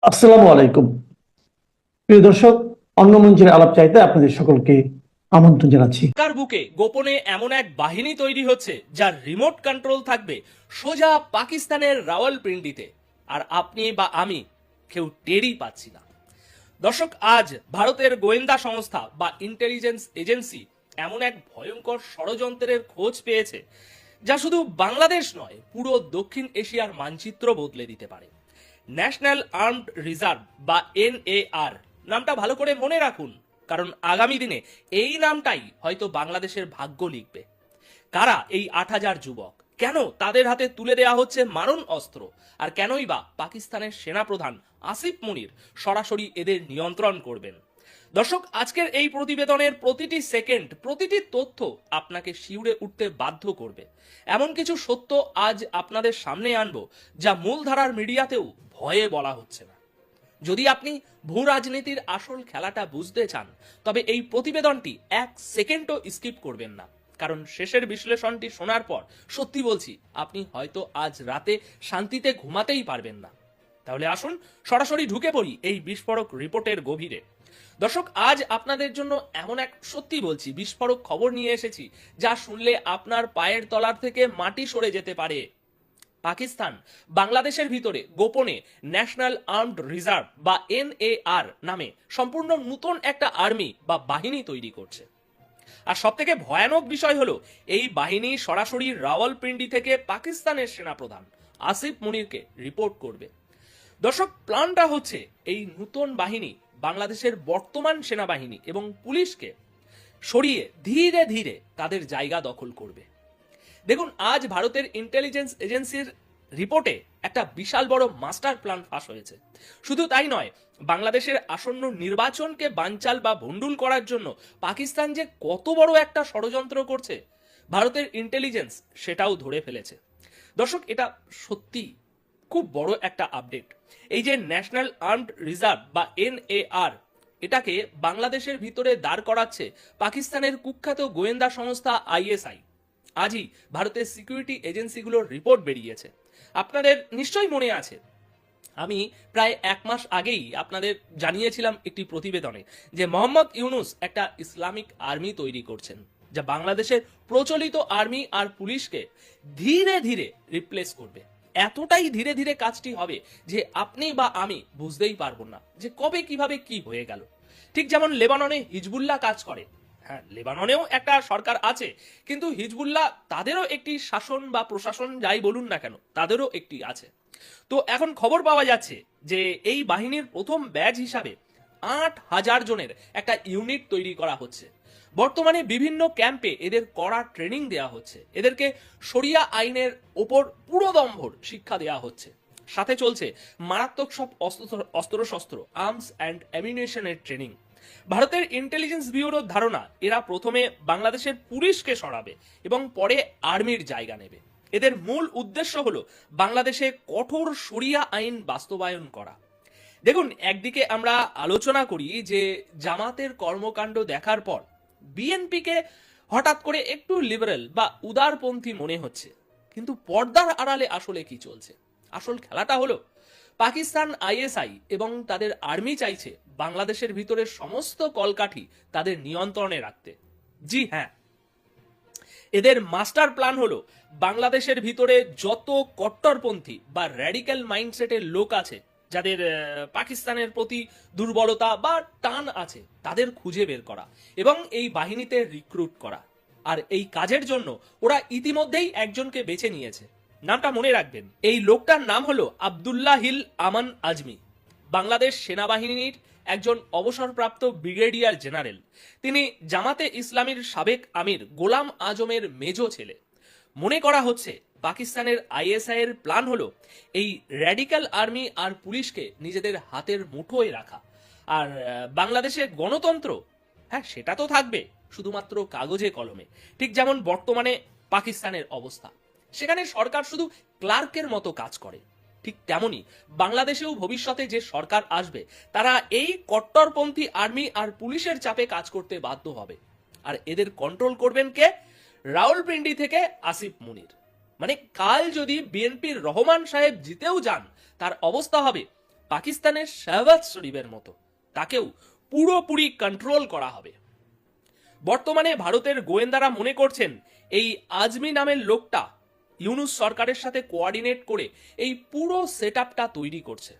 আসসালামু আলাইকুম। প্রিয় দর্শক, অন্য মঞ্চের আলাপ চাইতে আপনাদের সকলকে আমন্ত্রণ জানাচ্ছি। ঢাকার বুকে গোপনে এমন এক বাহিনী তৈরি হচ্ছে যার রিমোট কন্ট্রোল থাকবে সোজা পাকিস্তানের রাওয়ালপিন্ডিতে, আর আপনি বা আমি কেউ টেরই পাচ্ছি না। দর্শক, আজ ভারতের গোয়েন্দা সংস্থা বা ইন্টেলিজেন্স এজেন্সি এমন এক ভয়ঙ্কর ষড়যন্ত্রের খোঁজ পেয়েছে যা শুধু বাংলাদেশ নয়, পুরো দক্ষিণ এশিয়ার মানচিত্র বদলে দিতে পারে। ন্যাশনাল আর্মড রিজার্ভ বা এনএআর নামটা ভালো করে মনে রাখুন, কারণ আগামী দিনে এই নামটাই হয়তো বাংলাদেশের ভাগ্য লিখবে। কারা এই 8,000 যুবক? কেন তাদের হাতে তুলে দেওয়া হচ্ছে মারণ অস্ত্র? আর কেনই বা পাকিস্তানের সেনাপ্রধান আসিফ মুনির সরাসরি এদের নিয়ন্ত্রণ করবেন? দর্শক, আজকের এই প্রতিবেদনের প্রতিটি সেকেন্ড, প্রতিটি তথ্য আপনাকে শিউরে উঠতে বাধ্য করবে। এমন কিছু সত্য আজ আপনাদের সামনে আনবো যা মূলধারার মিডিয়াতেও ভয়ে বলা হচ্ছে না। যদি আপনি ভূ রাজনীতির আসল খেলাটা বুঝতে চান, তবে এই প্রতিবেদনটি এক সেকেন্ডও স্কিপ করবেন না, কারণ শেষের বিশ্লেষণটি শোনার পর সত্যি বলছি, আপনি হয়তো আজ রাতে শান্তিতে ঘুমাতেই পারবেন না। তাহলে আসুন সরাসরি ঢুকে পড়ি এই বিস্ফোরক রিপোর্টের গভীরে। দর্শক, আজ আপনাদের জন্য এমন এক, সত্যি বলছি, বিস্ফোরক খবর নিয়ে এসেছি যা শুনলে আপনার পায়ের তলার থেকে মাটি সরে যেতে পারে। পাকিস্তান বাংলাদেশের ভিতরে গোপনে ন্যাশনাল আর্মড রিজার্ভ বা এনএআর নামে সম্পূর্ণ নতুন একটা আর্মি বা বাহিনী তৈরি করছে। আর সব থেকে ভয়ানক বিষয় হলো, এই বাহিনী সরাসরি রাওয়ালপিন্ডি থেকে পাকিস্তানের সেনাপ্রধান আসিফ মুনিরকে রিপোর্ট করবে। দর্শক, প্ল্যানটা হচ্ছে এই নতুন বাহিনী বাংলাদেশের বর্তমান সেনাবাহিনী এবং পুলিশকে সরিয়ে ধীরে ধীরে তাদের জায়গা দখল করবে। দেখুন, আজ ভারতের ইন্টেলিজেন্স এজেন্সির রিপোর্টে একটা বিশাল বড় মাস্টার প্ল্যান ফাঁস হয়েছে। শুধু তাই নয়, বাংলাদেশের আসন্ন নির্বাচনকে বানচাল বা ভণ্ডুল করার জন্য পাকিস্তান যে কত বড় একটা ষড়যন্ত্র করছে, ভারতের ইন্টেলিজেন্স সেটাও ধরে ফেলেছে। দর্শক, এটা সত্যি খুব বড় একটা আপডেট। এই যে ন্যাশনাল আর্মড রিজার্ভ বা এনএআর, এটাকে বাংলাদেশের ভিতরে দাঁড় করাচ্ছে পাকিস্তানের কুখ্যাত গোয়েন্দা সংস্থা আইএসআই। আজই ভারতের সিকিউরিটি এজেন্সিগুলোর রিপোর্ট বেরিয়েছে। আপনাদের নিশ্চয়ই মনে আছে, আমি প্রায় 1 মাস আগেই আপনাদের জানিয়েছিলাম একটি প্রতিবেদনে যে মোহাম্মদ ইউনুস একটা ইসলামিক আর্মি তৈরি করছেন, যা বাংলাদেশের প্রচলিত আর্মি আর পুলিশকে ধীরে ধীরে রিপ্লেস করবে। এতটাই ধীরে ধীরে কাজটি হবে যে আপনি বা আমি বুঝতেই পারবো না যে কবে কিভাবে কি হয়ে গেল। ঠিক যেমন লেবাননে হিজবুল্লাহ কাজ করে। হ্যাঁ, লেবাননেও একটা সরকার আছে, কিন্তু হিজবুল্লাহ তাদেরও একটি শাসন বা প্রশাসন যাই বলুন না কেন, তাদেরও একটি আছে। তো এখন খবর পাওয়া যাচ্ছে যে এই বাহিনীর প্রথম ব্যাচ হিসাবে 8,000 জনের একটা ইউনিট তৈরি করা হচ্ছে। বর্তমানে বিভিন্ন ক্যাম্পে এদের কড়া ট্রেনিং দেওয়া হচ্ছে, এদেরকে শরিয়া আইনের ওপর পুরোদম্ভর শিক্ষা দেওয়া হচ্ছে। সাথে চলছে মারাত্মক সব অস্ত্রশস্ত্র, আর্মস অ্যান্ড অ্যামিউনিশনের ট্রেনিং। ভারতের ইন্টেলিজেন্স ব্যুরোর ধারণা, এরা প্রথমে বাংলাদেশের পুলিশকে সরাবে এবং পরে আর্মির জায়গা নেবে। এদের মূল উদ্দেশ্য হলো বাংলাদেশে কঠোর শরিয়া আইন বাস্তবায়ন করা। দেখুন, একদিকে আমরা আলোচনা করি যে জামাতের কর্মকাণ্ড দেখার পর বিএনপিকে হঠাৎ করে একটু লিবারেল বা উদারপন্থী মনে হচ্ছে, কিন্তু পর্দার আড়ালে আসলে কি চলছে? আসল খেলাটা হলো পাকিস্তান আইএসআই এবং তাদের আর্মি চাইছে বাংলাদেশের ভিতরে সমস্ত কলকাঠি তাদের নিয়ন্ত্রণে রাখতে। জি হ্যাঁ, এদের মাস্টার প্ল্যান হলো বাংলাদেশের ভিতরে যত কট্টরপন্থী বা র্যাডিক্যাল মাইন্ডসেটের লোক আছে, যাদের পাকিস্তানের প্রতি দুর্বলতা বা টান আছে, তাদের খুঁজে বের করা এবং এই বাহিনীতে রিক্রুট করা। আর এই কাজের জন্য ওরা ইতিমধ্যেই একজনকে বেছে নিয়েছে। নামটা মনে রাখবেন, এই লোকটার নাম হলো আব্দুল্লাহ হিল আমান আজমি। বাংলাদেশ সেনাবাহিনীর একজন অবসরপ্রাপ্ত ব্রিগেডিয়ার জেনারেল। তিনি জামাতে ইসলামীর সাবেক আমির গোলাম আজমের মেজ ছেলে। মনে করা হচ্ছে পাকিস্তানের আইএসআই এর প্ল্যান হলো এই র্যাডিক্যাল আর্মি আর পুলিশকে নিজেদের হাতের মুঠোয় রাখা। আর বাংলাদেশে গণতন্ত্র, হ্যাঁ সেটা তো থাকবে, শুধুমাত্র কাগজে কলমে। ঠিক যেমন বর্তমানে পাকিস্তানের অবস্থা, সেখানে সরকার শুধু ক্লার্কের মতো কাজ করে, ঠিক তেমনি বাংলাদেশেও ভবিষ্যতে যে সরকার আসবে, তারা এই কট্টরপন্থী আর্মি আর পুলিশের চাপে কাজ করতে বাধ্য হবে। আর এদের কন্ট্রোল করবেন কে? রাওয়ালপিন্ডি থেকে আসিফ মুনির। মানে কাল যদি বিএনপির রহমান সাহেব জিতেও যান, তার অবস্থা হবে পাকিস্তানের শাহবাজ শরীফের মতো তাকেও পুরোপুরি কন্ট্রোল করা হবে। বর্তমানে ভারতের গোয়েন্দারা মনে করছেন এই আজমি নামের লোকটা ইউনূস সরকারের সাথে কোঅর্ডিনেট করে এই পুরো সেটআপটা তৈরি করছে।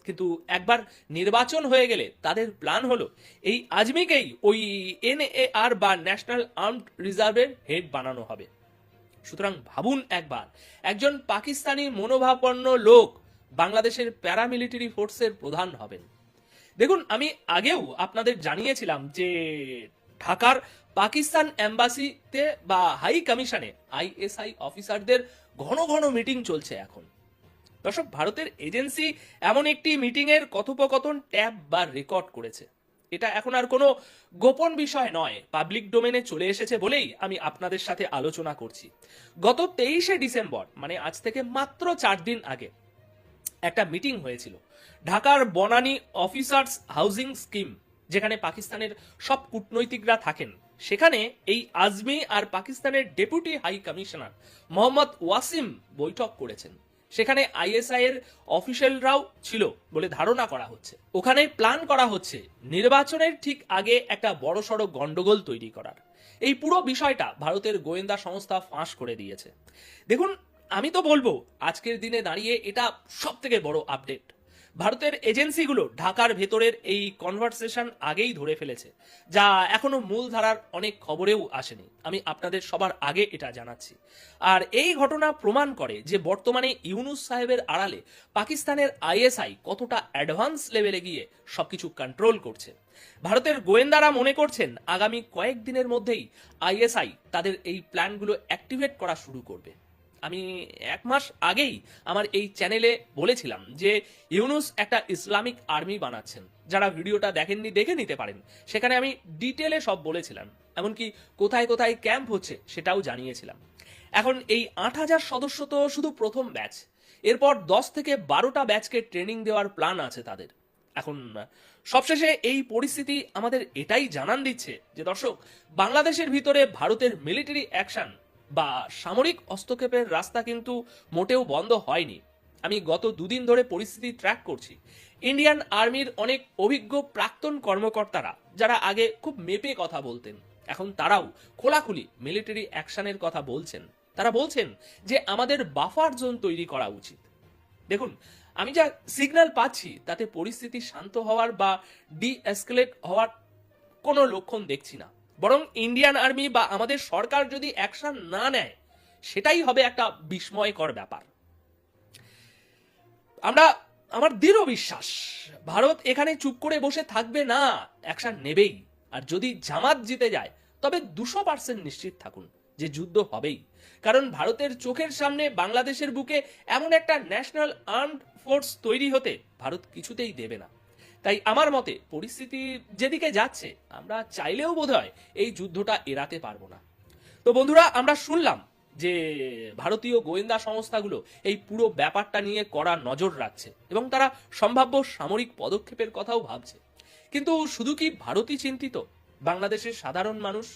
কিন্তু একবার নির্বাচন হয়ে গেলে তাদের প্ল্যান হলো এই আজমিকেই ওই NAR বা ন্যাশনাল আর্মড রিজার্ভের হেড বানানো হবে। সুতরাং ভাবুন একবার, একজন পাকিস্তানি মনোভাবাপন্ন লোক বাংলাদেশের প্যারামিলিটারি ফোর্সের প্রধান হবেন। দেখুন, আমি আগেও আপনাদের জানিয়েছিলাম যে ঢাকার পাকিস্তান এম্বাসিতে বা হাই কমিশনে ISI অফিসারদের ঘন ঘন মিটিং চলছে এখন। দর্শক, ভারতের এজেন্সি এমন একটি মিটিং এর কথোপকথন ট্যাপ বা রেকর্ড করেছে। এটা এখন আর কোনো গোপন বিষয় নয়, পাবলিক ডোমেনে চলে এসেছে বলেই আমি আপনাদের সাথে আলোচনা করছি। গত 23শে ডিসেম্বর, মানে আজ থেকে মাত্র 4 দিন আগে, একটা মিটিং হয়েছিল ঢাকার বনানী অফিসার্স হাউজিং স্কিম, যেখানে পাকিস্তানের সব কূটনৈতিকরা থাকেন। সেখানে এই আজমি আর পাকিস্তানের deputy high commissioner Mohammad Wasim বৈঠক করেছেন। সেখানে ISI এর অফিসিয়ালরাও ছিল বলে ধারণা করা হচ্ছে। ওখানে প্ল্যান করা হচ্ছে নির্বাচনের ঠিক আগে একটা বড়সড় গন্ডগোল তৈরি করার। এই পুরো বিষয়টা ভারতের গোয়েন্দা সংস্থা ফাঁস করে দিয়েছে। দেখুন, আমি তো বলবো আজকের দিনে দাঁড়িয়ে এটা সব থেকে বড় আপডেট। ভারতের এজেন্সিগুলো ঢাকার ভেতরের এই কনভারসেশন আগেই ধরে ফেলেছে, যা এখনো মূলধারার অনেক খবরেও আসেনি। আমি আপনাদের সবার আগে এটা জানাচ্ছি। আর এই ঘটনা প্রমাণ করে যে বর্তমানে ইউনূস সাহেবের আড়ালে পাকিস্তানের ISI কতটা অ্যাডভান্স লেভেলে গিয়ে সবকিছু কন্ট্রোল করছে। ভারতের গোয়েন্দারা মনে করছেন আগামী কয়েকদিনের মধ্যেই ISI তাদের এই প্ল্যানগুলো অ্যাক্টিভেট করা শুরু করবে। আমি 1 মাস আগেই আমার এই চ্যানেলে বলেছিলাম যে ইউনূস একটা ইসলামিক আর্মি বানাচ্ছেন। যারা ভিডিওটা দেখেননি দেখে নিতে পারেন, সেখানে আমি ডিটেলে সব বলেছিলাম, এমনকি কোথায় কোথায় ক্যাম্প হচ্ছে সেটাও জানিয়েছিলাম। এখন এই 8000 সদস্য তো শুধু প্রথম ব্যাচ, এরপর 10 থেকে 12টা ব্যাচকে ট্রেনিং দেওয়ার প্ল্যান আছে তাদের। এখন সবশেষে এই পরিস্থিতি আমাদের এটাই জানান দিচ্ছে যে দর্শক, বাংলাদেশের ভিতরে ভারতের মিলিটারি অ্যাকশন বা সামরিক হস্তক্ষেপের রাস্তা কিন্তু মোটেও বন্ধ হয়নি। আমি গত 2 দিন ধরে পরিস্থিতি ট্র্যাক করছি। ইন্ডিয়ান আর্মির অনেক অভিজ্ঞ প্রাক্তন কর্মকর্তারা, যারা আগে খুব মেপে কথা বলতেন, এখন তারাও খোলাখুলি মিলিটারি অ্যাকশনের কথা বলছেন। তারা বলছেন যে আমাদের বাফার জোন তৈরি করা উচিত। দেখুন, আমি যা সিগন্যাল পাচ্ছি তাতে পরিস্থিতি শান্ত হওয়ার বা ডিএসকেলেট হওয়ার কোনো লক্ষণ দেখছি না। বরং ইন্ডিয়ান আর্মি বা আমাদের সরকার যদি অ্যাকশন না নেয়, সেটাই হবে একটা বিস্ময়কর ব্যাপার। আমার দৃঢ় বিশ্বাস ভারত এখানে চুপ করে বসে থাকবে না, অ্যাকশন নেবেই। আর যদি জামাত জিতে যায়, তবে 200% নিশ্চিত থাকুন যে যুদ্ধ হবেই। কারণ ভারতের চোখের সামনে বাংলাদেশের বুকে এমন একটা ন্যাশনাল আর্মড ফোর্স তৈরি হতে ভারত কিছুতেই দেবে না। তাই আমার মতে পরিস্থিতি যেদিকে যাচ্ছে, আমরা চাইলেও বোধহয় এই যুদ্ধটা এড়াতে পারবো না। তো বন্ধুরা, আমরা শুনলাম যে ভারতীয় গোয়েন্দা সংস্থাগুলো এই পুরো ব্যাপারটা নিয়ে কড়া নজর রাখছে এবং তারা সম্ভাব্য সামরিক পদক্ষেপের কথাও ভাবছে। কিন্তু শুধু কি ভারতই চিন্তিত? বাংলাদেশের সাধারণ মানুষ,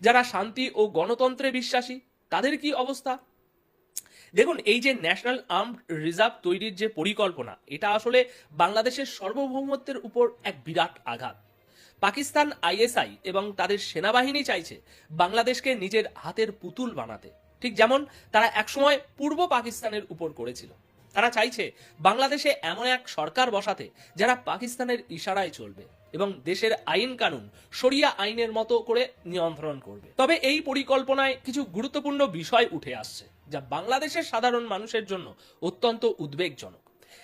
যারা শান্তি ও গণতন্ত্রে বিশ্বাসী, তাদের কি অবস্থা? দেখুন, এই যে ন্যাশনাল আর্মড রিজার্ভ তৈরির যে পরিকল্পনা, এটা আসলে বাংলাদেশের সার্বভৌমত্বের উপর এক বিরাট আঘাত। পাকিস্তান ISI এবং তাদের সেনাবাহিনী চাইছে বাংলাদেশকে নিজের হাতের পুতুল বানাতে, ঠিক যেমন তারা একসময় পূর্ব পাকিস্তানের উপর করেছিল। তারা চাইছে বাংলাদেশে এমন এক সরকার বসাতে যারা পাকিস্তানের ইশারায় চলবে এবং দেশের আইন কানুন শরিয়া আইনের মতো করে নিয়ন্ত্রণ করবে। তবে এই পরিকল্পনায় কিছু গুরুত্বপূর্ণ বিষয় উঠে আসছে, যা বাংলাদেশের সাধারণ মানুষের জন্য অত্যন্ত উদ্বেগজনক।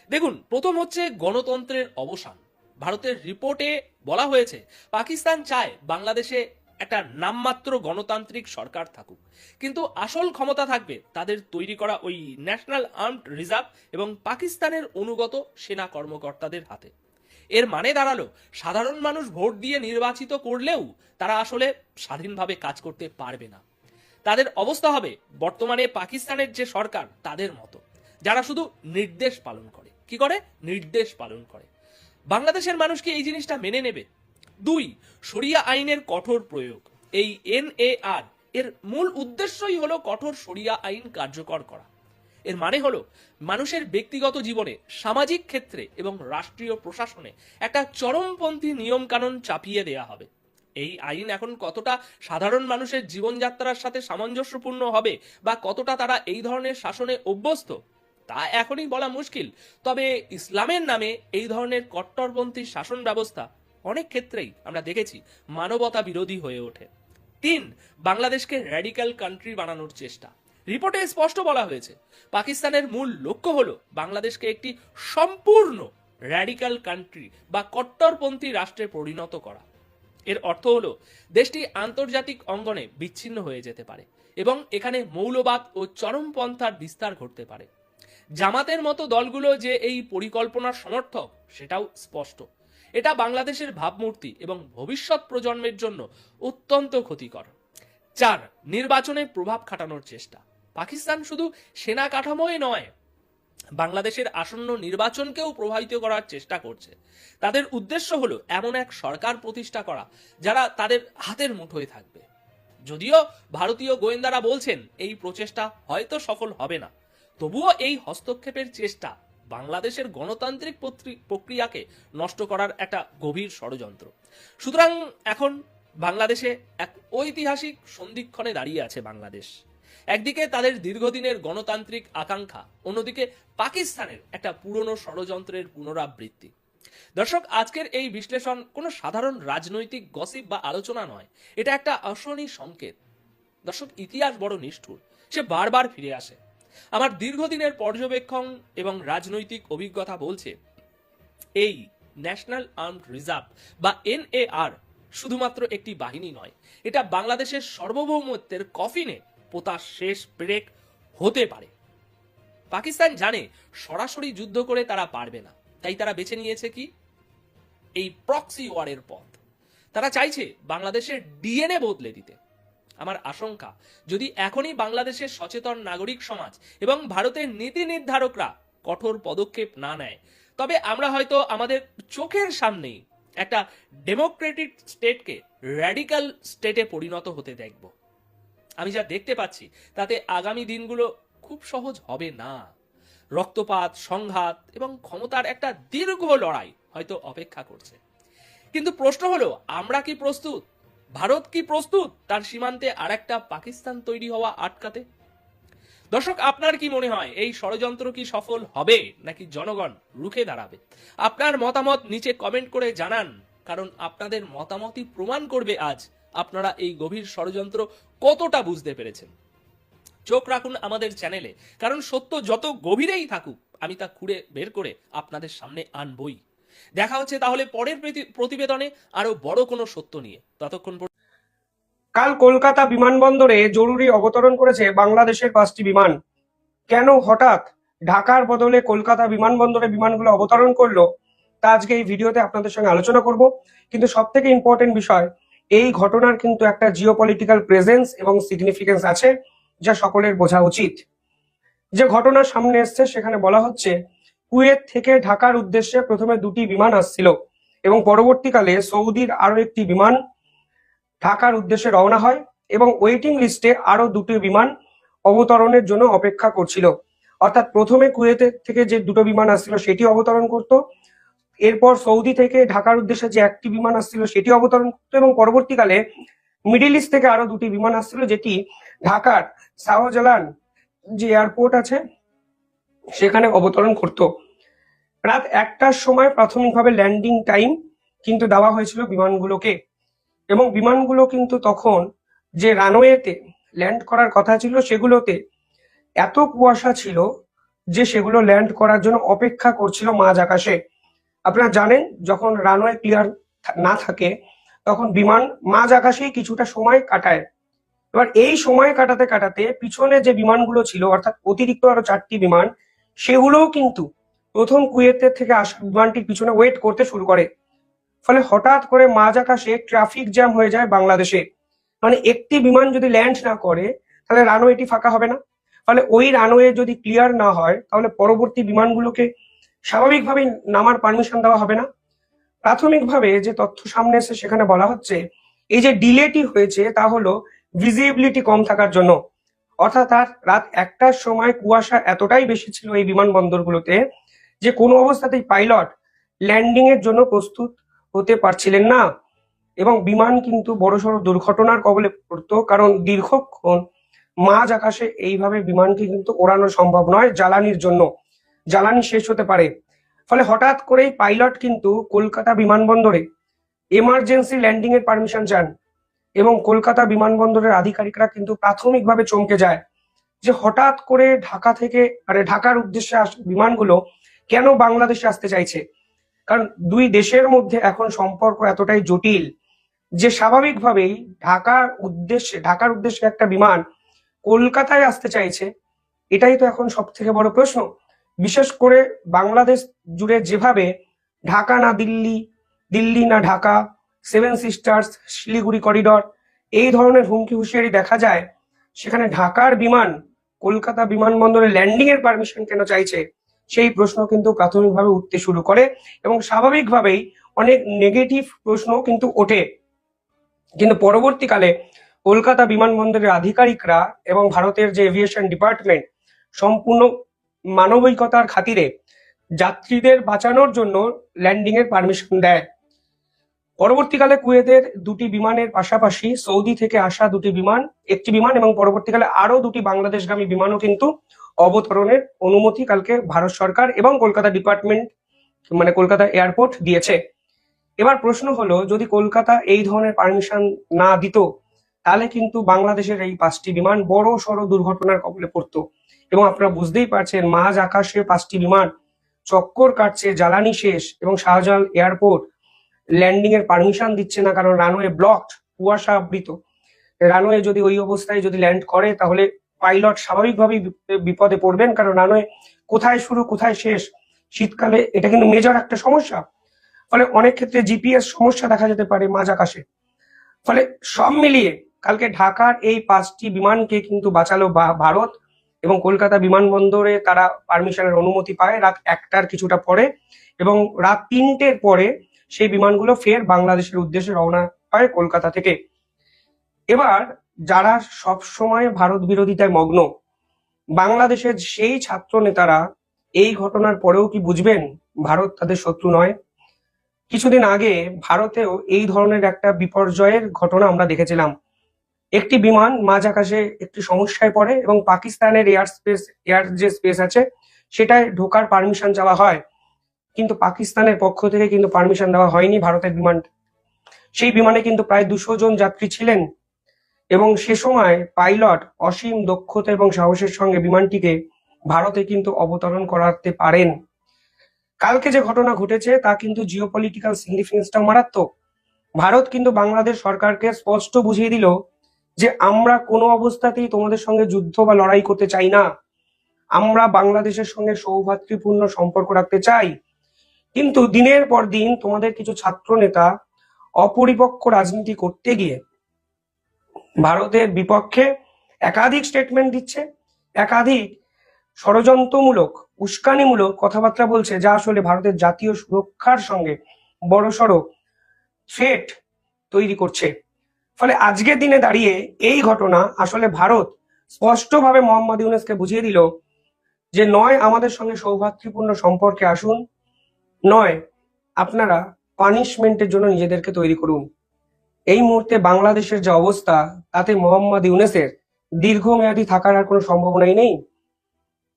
দেখুন, প্রথম হচ্ছে গণতন্ত্রের অবসান। ভারতের রিপোর্টে বলা হয়েছে পাকিস্তান চায় বাংলাদেশে একটা নামমাত্র গণতান্ত্রিক সরকার থাকুক, কিন্তু আসল ক্ষমতা থাকবে তাদের তৈরি করা ওই ন্যাশনাল আর্মড রিজার্ভ এবং পাকিস্তানের অনুগত সেনা কর্মকর্তাদের হাতে। এর মানে দাঁড়ালো সাধারণ মানুষ ভোট দিয়ে নির্বাচিত করলেও তারা আসলে স্বাধীনভাবে কাজ করতে পারবে না। তাদের অবস্থা হবে বর্তমানে পাকিস্তানের যে সরকার তাদের মতো, যারা শুধু নির্দেশ পালন করে। কি করে? নির্দেশ পালন করে। বাংলাদেশের মানুষ কি এই জিনিসটা মেনে নেবে? 2, শরিয়া আইনের কঠোর প্রয়োগ। এই NAR এর মূল উদ্দেশ্যই হলো কঠোর শরিয়া আইন কার্যকর করা। এর মানে হলো মানুষের ব্যক্তিগত জীবনে, সামাজিক ক্ষেত্রে এবং রাষ্ট্রীয় প্রশাসনে একটা চরমপন্থী নিয়মকানুন চাপিয়ে দেয়া হবে। এই আইন এখন কতটা সাধারণ মানুষের জীবনযাত্রার সাথে সামঞ্জস্যপূর্ণ হবে বা কতটা তারা এই ধরনের শাসনে অভ্যস্ত, তা এখনই বলা মুশকিল। তবে ইসলামের নামে এই ধরনের কট্টরপন্থী শাসন ব্যবস্থা অনেক ক্ষেত্রেই আমরা দেখেছি মানবতা বিরোধী হয়ে ওঠে। 3, বাংলাদেশকে র্যাডিক্যাল কান্ট্রি বানানোর চেষ্টা। রিপোর্টে স্পষ্ট বলা হয়েছে পাকিস্তানের মূল লক্ষ্য হলো বাংলাদেশকে একটি সম্পূর্ণ র্যাডিক্যাল কান্ট্রি বা কট্টরপন্থী রাষ্ট্রে পরিণত করা। এর অর্থ হলো দেশটি আন্তর্জাতিক অঙ্গনে বিচ্ছিন্ন হয়ে যেতে পারে এবং এখানে মৌলবাদ ও চরমপন্থার বিস্তার ঘটতে পারে। জামাতের মতো দলগুলো যে এই পরিকল্পনার সমর্থক সেটাও স্পষ্ট। এটা বাংলাদেশের ভাবমূর্তি এবং ভবিষ্যৎ প্রজন্মের জন্য অত্যন্ত ক্ষতিকর। 4, নির্বাচনে প্রভাব খাটানোর চেষ্টা। পাকিস্তান শুধু সেনা কাঠামোই নয়, বাংলাদেশের আসন্ন নির্বাচনকেও প্রভাবিত করার চেষ্টা করছে। তাদের উদ্দেশ্য হলো এমন এক সরকার প্রতিষ্ঠা করা যারা তাদের হাতের মুঠোয় থাকবে। যদিও ভারতীয় গোয়েন্দারা বলছেন এই প্রচেষ্টা হয়তো সফল হবে না, তবুও এই হস্তক্ষেপের চেষ্টা বাংলাদেশের গণতান্ত্রিক প্রক্রিয়াকে নষ্ট করার একটা গভীর ষড়যন্ত্র। সুতরাং এখন বাংলাদেশে এক ঐতিহাসিক সন্ধিক্ষণে দাঁড়িয়ে আছে বাংলাদেশ। একদিকে তাদের দীর্ঘদিনের গণতান্ত্রিক আকাঙ্ক্ষা, অন্যদিকে পাকিস্তানের একটা পুরনো ষড়যন্ত্রের পুনরাবৃত্তি। দর্শক, আজকের এই বিশ্লেষণ কোনো সাধারণ রাজনৈতিক গসিপ বা আলোচনা নয়, এটা একটা অশনি সংকেত। দর্শক, ইতিহাস বড় নিষ্ঠুর, সে বারবার ফিরে আসে। আমার দীর্ঘদিনের পর্যবেক্ষণ এবং রাজনৈতিক অভিজ্ঞতা বলছে এই ন্যাশনাল আর্মড রিজার্ভ বা NAR শুধুমাত্র একটি বাহিনী নয়, এটা বাংলাদেশের সার্বভৌমত্বের কফিনে পোতা শেষ ব্রেক হতে পারে। পাকিস্তান জানে সরাসরি যুদ্ধ করে তারা পারবে না, তাই তারা বেছে নিয়েছে কি এই প্রক্সি ওয়ারের পথ। তারা চাইছে বাংলাদেশের DNA বদলে দিতে। আমার আশঙ্কা, যদি এখনই বাংলাদেশের সচেতন নাগরিক সমাজ এবং ভারতের নীতি নির্ধারকরা কঠোর পদক্ষেপ না নেয়, তবে আমরা হয়তো আমাদের চোখের সামনেই একটা ডেমোক্রেটিক স্টেটকে র্যাডিক্যাল স্টেটে পরিণত হতে দেখব। আমি যা দেখতে পাচ্ছি তাতে আগামী দিনগুলো খুব সহজ হবে না। রক্তপাত, সংঘাত এবং ক্ষমতার একটা দীর্ঘ লড়াই হয়তো অপেক্ষা করছে। কিন্তু প্রশ্ন হলো, আমরা কি প্রস্তুত? ভারত কি প্রস্তুত তার সীমান্তে আরেকটা পাকিস্তান তৈরি হওয়া আটকাতে? দর্শক, আপনার কি মনে হয় এই ষড়যন্ত্র কি সফল হবে নাকি জনগণ রুখে দাঁড়াবে? আপনার মতামত নিচে কমেন্ট করে জানান, কারণ আপনাদের মতামতই প্রমাণ করবে আজ আপনারা এই গভীর ষড়যন্ত্র কতটা বুঝতে পেরেছেন। চোখ রাখুন আমাদের চ্যানেলে, কারণ সত্য যত গভীরেই থাকুক আমি তা খুঁড়ে বের করে আপনাদের সামনে আনবই। দেখা হচ্ছে তাহলে পরের প্রতিবেদনে আরো বড় কোনো সত্য নিয়ে। ততক্ষণ কাল কলকাতা বিমানবন্দরে জরুরি অবতরণ করেছে বাংলাদেশের 5টি বিমান। কেন হঠাৎ ঢাকার বদলে কলকাতা বিমানবন্দরে বিমানগুলো অবতরণ করলো তা আজকে এই ভিডিওতে আপনাদের সঙ্গে আলোচনা করব। কিন্তু সব থেকে ইম্পর্টেন্ট বিষয়, এই ঘটনার কিন্তু একটা জিওপলিটিক্যাল প্রেজেন্স এবং সিগনিফিকেন্স আছে যা সকলের বোঝা উচিত। যে ঘটনা সামনে এসছে সেখানে বলা হচ্ছে কুয়েত থেকে ঢাকার উদ্দেশ্যে প্রথমে 2টি বিমান আসছিল এবং পরবর্তীকালে সৌদির আরো একটি বিমান ঢাকার উদ্দেশ্যে রওনা হয় এবং ওয়েটিং লিস্টে আরো 2টি বিমান অবতরণের জন্য অপেক্ষা করছিল। অর্থাৎ প্রথমে কুয়েতের থেকে যে 2টো বিমান আসছিল সেটি অবতরণ করত, এরপর সৌদি থেকে ঢাকার উদ্দেশ্যে যে একটি বিমান আসছিল সেটি অবতরণ করতো এবং পরবর্তীকালে মিডিল ইস্ট থেকে আরো 2টি বিমান আসছিল যেটি ঢাকার শাহজালাল যে এয়ারপোর্ট আছে সেখানে অবতরণ করত। রাত 1টার সময় প্রাথমিকভাবে ল্যান্ডিং টাইম কিন্তু দেওয়া হয়েছিল বিমানগুলোকে এবং বিমানগুলো কিন্তু তখন যে রানওয়েতে ল্যান্ড করার কথা ছিল সেগুলোতে এত কুয়াশা ছিল যে সেগুলো ল্যান্ড করার জন্য অপেক্ষা করছিল মাঝ আকাশে। আপনারা জানেন যখন রানওয়ে ক্লিয়ার না থাকে তখন বিমান মাঝ আকাশেই কিছুটা সময় কাটায়। এবার এই সময় কাটাতে কাটাতে পিছনে যে বিমানগুলো ছিল অর্থাৎ অতিরিক্ত আরো 4টি বিমান, সেগুলোও কিন্তু প্রথম কুয়েতের থেকে আসা বিমানটির পিছনে ওয়েট করতে শুরু করে। ফলে হঠাৎ করে মাঝ আকাশে ট্রাফিক জ্যাম হয়ে যায় বাংলাদেশে। মানে একটি বিমান যদি ল্যান্ড না করে তাহলে রানওয়েটি ফাঁকা হবে না। ফলে ওই রানওয়ে যদি ক্লিয়ার না হয় তাহলে পরবর্তী বিমানগুলোকে স্বাভাবিকভাবেই নামার পারমিশন দেওয়া হবে না। প্রাথমিকভাবে যে তথ্য সামনে এসে সেখানে বলা হচ্ছে এই যে ডিলেটি হয়েছে তা হলো ভিজিবিলিটি কম থাকার জন্য। অর্থাৎ আর রাত 1টার সময় কুয়াশা এতটাই বেশি ছিল এই বিমানবন্দরগুলোতে যে কোনো অবস্থাতেই পাইলট ল্যান্ডিং এর জন্য প্রস্তুত হতে পারছিলেন না, এবং বিমান কিন্তু বড়সড় দুর্ঘটনার কবলে পড়তো, কারণ দীর্ঘক্ষণ মাঝ আকাশে এইভাবে বিমানকে কিন্তু ওড়ানো সম্ভব নয়, জ্বালানির জন্য জ্বালানি শেষ হতে পারে। ফলে হঠাৎ করেই পাইলট কিন্তু কলকাতা বিমানবন্দরে এমার্জেন্সি ল্যান্ডিং এর পারমিশন চান, এবং কলকাতা বিমানবন্দরের আধিকারিকরা কিন্তু প্রাথমিকভাবে চমকে যায় যে হঠাৎ করে ঢাকা থেকে ঢাকার উদ্দেশ্যে বিমানগুলো কেন বাংলাদেশে আসতে চাইছে। কারণ দুই দেশের মধ্যে এখন সম্পর্ক এতটাই জটিল যে স্বাভাবিকভাবেই ঢাকার উদ্দেশ্যে একটা বিমান কলকাতায় আসতে চাইছে, এটাই তো এখন সব থেকে বড় প্রশ্ন। বিশেষ করে বাংলাদেশ জুড়ে যেভাবে ঢাকা না দিল্লি, দিল্লি না ঢাকা, 7 সিস্টার্স, শিলিগুড়ি করিডর, এই ধরনের হুমকি হুঁশিয়ারি দেখা যায়, সেখানে ঢাকার বিমান কলকাতা বিমানবন্দরে ল্যান্ডিং এর পারমিশন কেন চাইছে, সেই প্রশ্ন কিন্তু প্রাথমিকভাবে উঠতে শুরু করে, এবং স্বাভাবিকভাবেই অনেক নেগেটিভ প্রশ্ন কিন্তু ওঠে। কিন্তু পরবর্তীকালে কলকাতা বিমানবন্দরের আধিকারিকরা এবং ভারতের যে এভিয়েশন ডিপার্টমেন্ট সম্পূর্ণ মানবিকতার খাতিরে যাত্রীদের বাঁচানোর জন্য ল্যান্ডিং এর পারমিশন দেয়। পরবর্তীকালে কুয়েতের দুটি বিমানের পাশাপাশি সৌদি থেকে আসা একটি বিমান এবং পরবর্তীকালে আরো দুটি বাংলাদেশগামী বিমানও কিন্তু অবতরণের অনুমতি কালকে ভারত সরকার এবং কলকাতা ডিপার্টমেন্ট কলকাতা এয়ারপোর্ট দিয়েছে। এবার প্রশ্ন হলো, যদি কলকাতা এই ধরনের পারমিশন না দিত তাহলে কিন্তু বাংলাদেশের এই 5টি বিমান বড় সড় দুর্ঘটনার কবলে পড়তো, এবং আপনারা বুঝতেই পারছেন মাঝ আকাশে 5টি বিমান চক্কর কাটছে, জ্বালানি শেষ, এবং শাহজালাল এয়ারপোর্ট ল্যান্ডিং এর পারমিশন দিচ্ছে না, কারণ রানওয়ে ব্লকড, কুয়াশা আবৃত। রানওয়ে যদি ওই অবস্থায় যদি ল্যান্ড করে তাহলে পাইলট স্বাভাবিকভাবেই বিপদে পড়বেন, কারণ রানওয়ে কোথায় শুরু কোথায় শেষ, শীতকালে এটা কিন্তু মেজর একটা সমস্যা। ফলে অনেক ক্ষেত্রে জিপিএস সমস্যা দেখা যেতে পারে মাঝ আকাশে। ফলে সব মিলিয়ে কালকে ঢাকার এই 5টি বিমানকে কিন্তু বাঁচালো ভারত, এবং কলকাতা বিমানবন্দরে তারা পারমিশনের অনুমতি পায় রাত 1টার কিছুটা পরে, এবং রাত 3টের পরে সেই বিমানগুলো ফের বাংলাদেশের উদ্দেশ্যে রওনা হয় কলকাতা থেকে। এবার যারা সব সময় ভারত বিরোধিতায় মগ্ন, বাংলাদেশের সেই ছাত্র নেতারা এই ঘটনার পরেও কি বুঝবেন ভারত তাদের শত্রু নয়? কিছুদিন আগে ভারতেও এই ধরনের একটা বিপর্যয়ের ঘটনা আমরা দেখেছিলাম। একটি বিমান মাঝ আকাশে একটি সমস্যায় পড়ে, এবং পাকিস্তানের এয়ার যে স্পেস আছে সেটায় ঢোকার পারমিশন চাওয়া হয়, কিন্তু পাকিস্তানের পক্ষ থেকে কিন্তু পারমিশন দেওয়া হয়নি ভারতের বিমান। সেই বিমানে কিন্তু প্রায় 200 জন যাত্রী ছিলেন, এবং সে সময় পাইলট অসীম দক্ষতা এবং সাহসের সঙ্গে বিমানটিকে ভারতে কিন্তু অবতরণ করাতে পারেন। কালকে যে ঘটনা ঘটেছে তা কিন্তু জিওপলিটিক্যাল সিগনিফিকেন্সটাও মারাত্মক। ভারত কিন্তু বাংলাদেশ সরকারকে স্পষ্ট বুঝিয়ে দিল যে আমরা কোনো অবস্থাতেই তোমাদের সঙ্গে যুদ্ধ বা লড়াই করতে চাই না, আমরা বাংলাদেশের সঙ্গে সৌভ্রাতৃপূর্ণ সম্পর্ক রাখতে চাই। কিন্তু দিনের পর দিন তোমাদের কিছু ছাত্র নেতা অপরিপক্ক রাজনীতি করতে গিয়ে ভারতের বিপক্ষে একাধিক স্টেটমেন্ট দিচ্ছে, একাধিক ষড়যন্ত্রমূলক উস্কানিমূলক কথাবার্তা বলছে, যা আসলে ভারতের জাতীয় সুরক্ষার সঙ্গে বড়সড় থ্রেট তৈরি করছে। ফলে আজকের দিনে দাঁড়িয়ে এই ঘটনা আসলে ভারত স্পষ্টভাবে মোহাম্মদ ইউনূসকে বুঝিয়ে দিল যে নয় আমাদের সঙ্গে সৌভ্রাতৃপূর্ণ সম্পর্কে আসুন, নয় আপনারা পানিশমেন্টের জন্য নিজেদেরকে তৈরি করুন। এই মুহূর্তে বাংলাদেশের যে অবস্থা, তাতে মোহাম্মদ ইউনূসের দীর্ঘমেয়াদী থাকার আর কোনো সম্ভাবনাই নেই।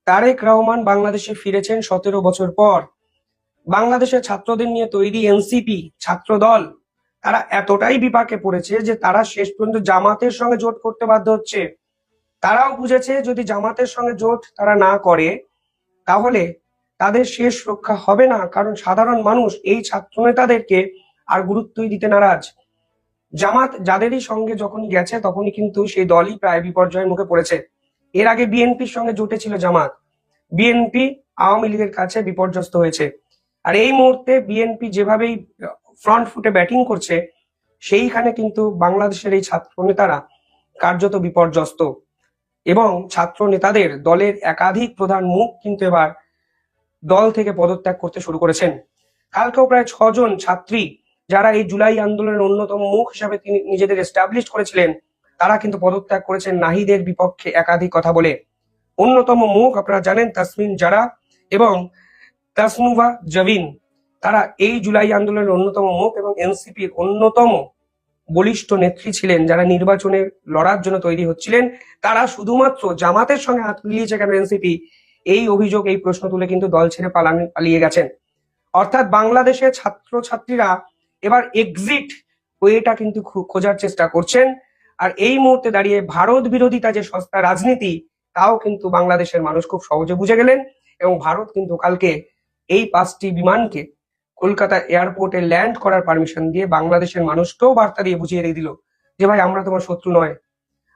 তারেক রহমান বাংলাদেশে ফিরেছেন 17 বছর পর। বাংলাদেশের ছাত্রদের নিয়ে তৈরি এনসিপি ছাত্র দল, তারা এতটাই বিপাকে পড়েছে যে তারা শেষ পর্যন্ত জামাতের সঙ্গে জোট করতে বাধ্য হচ্ছে। তারাও বুঝেছে যদি জামাতের সঙ্গে জোট তারা না করে তাহলে তাদের শেষ রক্ষা হবে না, কারণ সাধারণ মানুষ এই ছাত্র নেতাদেরকে আর গুরুত্বই দিতে নারাজ। জামাত যাদেরই সঙ্গে যখন গেছে তখনই কিন্তু সেই দলই প্রায় বিপর্যয়ের মুখে পড়েছে। এর আগে বিএনপির সঙ্গে জোটে ছিল জামাত, বিএনপি আওয়ামী লীগের কাছে বিপর্যস্ত হয়েছে। আর এই মুহূর্তে বিএনপি যেভাবেই ফ্রন্ট ফুটে ব্যাটিং করছে, সেইখানে কিন্তু বাংলাদেশের এই ছাত্র নেতারা কার্যত বিপর্যস্ত, এবং ছাত্র নেতাদের দলের একাধিক প্রধান মুখ কিন্তু এবার দল থেকে পদত্যাগ করতে শুরু করেছেন। কালকেও প্রায় 6 জন ছাত্রী, যারা এই জুলাই আন্দোলনের অন্যতম মুখ হিসাবে তিনি নিজেদের এস্টাবলিশ করেছিলেন, তারা কিন্তু পদত্যাগ করেছেন নাহিদের বিপক্ষে একাধিক কথা বলে। অন্যতম মুখ আপনারা জানেন তাসমিন জারা এবং তাসনুভা জাবিন, তারা এই জুলাই আন্দোলনের অন্যতম মুখ এবং এনসিপির অন্যতম বলিষ্ঠ নেত্রী ছিলেন, যারা নির্বাচনে লড়ার জন্য তৈরি হচ্ছিলেন। তারা শুধুমাত্র জামাতের সঙ্গে হাত মিলিয়েছে কেন এনসিপি, এই অভিযোগ, এই প্রশ্ন তুলে কিন্তু দল ছেড়ে পালিয়ে গেছেন। অর্থাৎ বাংলাদেশের ছাত্রছাত্রীরা এবার এক্সিট ওয়েটা কিন্তু খোঁজার চেষ্টা করছেন। আর এই মুহূর্তে দাঁড়িয়ে ভারত বিরোধিতা যে সস্তা রাজনীতি, তাও কিন্তু বাংলাদেশের মানুষ খুব সহজে বুঝে গেলেন। এবং ভারত কিন্তু কালকে এই 5টি বিমানকে কলকাতা এয়ারপোর্টে ল্যান্ড করার পারমিশন দিয়ে বাংলাদেশের মানুষকেও বার্তা দিয়ে বুঝিয়ে দিল যে ভাই, আমরা তোমার শত্রু নয়,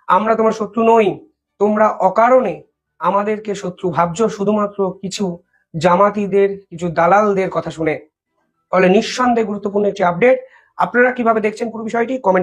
আমরা তোমার শত্রু নই, তোমরা অকারণে আমাদেরকে শত্রু ভাবছো শুধুমাত্র কিছু জামাতিদের, কিছু দালালদের কথা শুনে। ফলে নিঃসন্দেহে গুরুত্বপূর্ণ একটি আপডেট। আপনারা কিভাবে দেখছেন পুরো বিষয়টি কমেন্ট